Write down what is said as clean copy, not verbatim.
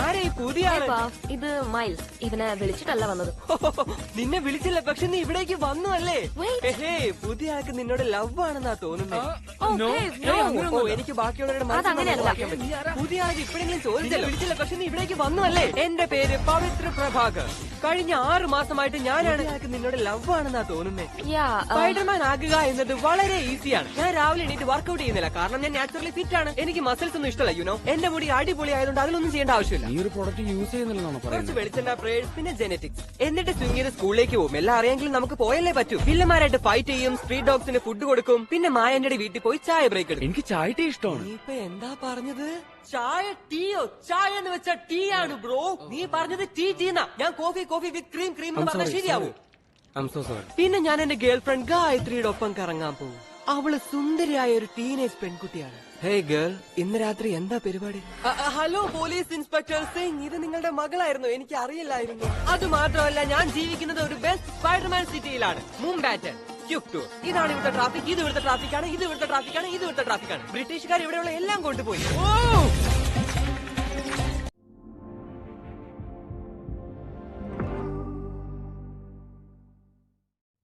ആരെ പുതിയ ആള്? ഇത് മൈൽസ്. ഇവനെ വിളിച്ചിട്ടല്ല വന്നത്. നിന്നെ വിളിച്ചില്ല, പക്ഷെ നീ ഇവിടേക്ക് വന്നു അല്ലേ? Wait. പുതിയ ആൾക്ക് നിന്നോട് ലവ് ആണെന്നാ തോന്നുന്നേ. എനിക്ക് ബാക്കിയുള്ളവരുടെ അതങ്ങനെയല്ല. പുതിയ ആൾക്ക് ഇപ്പോഴെങ്കിലും ചോദിച്ചല്ലോ. വിളിച്ചില്ല, പക്ഷെ നീ ഇവിടേക്ക് വന്നു അല്ലേ? എന്റെ പേര് പവിത്ര പ്രഭാകർ. കഴിഞ്ഞ 6 മാസമായിട്ട് ഞാനാണ് ആൾക്ക് നിന്നോട് ലവ് ആണെന്നാ തോന്നുന്നേ. സ്പൈഡർമാൻ ആകുക എന്നത് വളരെ ഈസിയാണ്. ഞാൻ രാവിലെ എണീറ്റ് വർക്ക്ഔട്ട് ചെയ്യുന്നില്ല, കാരണം ഞാൻ നാച്ചുറലി ഫിറ്റ് ആണ്. എനിക്ക് മസിൽസ് ഒന്നും ഇഷ്ടമല്ല, യുനോ. എന്റെ മുടി അടിപൊളി ആയതുകൊണ്ട് അതിലൊന്നും ചെയ്യേണ്ട ആവശ്യമില്ല. ഈ ഒരു പ്രോഡക്റ്റ് യൂസ് ചെയ്യുന്നില്ലെന്നാണ് കുറച്ച് പറയുന്നത്. വെളിച്ചെണ്ണ, പ്രേയേഴ്സ്, പിന്നെ ജെനറ്റിക്സ്. എന്നിട്ട് സ്വിംഗ് ചെയ്ത് സ്കൂളിലേക്ക് പോകും. എല്ലാം അറിയാമെങ്കിലും നമുക്ക് പോയല്ലേ പറ്റൂ. വില്ലന്മാരായിട്ട് ഫൈറ്റ് ചെയ്യും, സ്ട്രീറ്റ് ഡോഗ്സിന് ഫുഡ് കൊടുക്കും, പിന്നെ മായന്റെ വീട്ടിൽ പോയി ചായ ബ്രേക്ക് എടുക്കും. എനിക്ക് ചായ ടീ ഇഷ്ടമാണ്. നീ ഇപ്പൊ എന്താ പറഞ്ഞത്? ചായ ടീയോ? ചായ എന്ന് വെച്ചാ ടീ ആണ് ബ്രോ. നീ പറഞ്ഞത് ടീ ടീന്നാ. ഞാൻ കോഫി വിത്ത് ക്രീം എന്ന് പറഞ്ഞാൽ ശരിയാവും. പിന്നെ ഞാൻ എന്റെ ഗേൾ ഫ്രണ്ട് ഗായത്രിയുടെ ഒപ്പം കറങ്ങാൻ പോകും. അവള് സുന്ദരിയായ ഒരു ടീനേജ് പെൺകുട്ടിയാണ്. ഹേ ഗേൾ, ഇന്ന് രാത്രി എന്താ പരിപാടി? ഹലോ പോലീസ് ഇൻസ്പെക്ടർ സിംഗ്, ഇത് നിങ്ങളുടെ മകളായിരുന്നു. എനിക്ക് അറിയില്ലായിരുന്നു. അത് മാത്രമല്ല, ഞാൻ ജീവിക്കുന്നത് ഒരു ബെസ്റ്റ് സ്പൈഡർമാൻ സിറ്റിയിലാണ്, മുംബാറ്റൻ. ഇതാണ് ഇവിടുത്തെ ട്രാഫിക്. ഇത് ഇവിടുത്തെ ട്രാഫിക്കാണ്, ഇത് ഇവിടുത്തെ ട്രാഫിക്കാണ്, ഇത് ഇവിടുത്തെ ട്രാഫിക്കാണ്. ബ്രിട്ടീഷുകാർ ഇവിടെയുള്ള എല്ലാം കൊണ്ടുപോയി.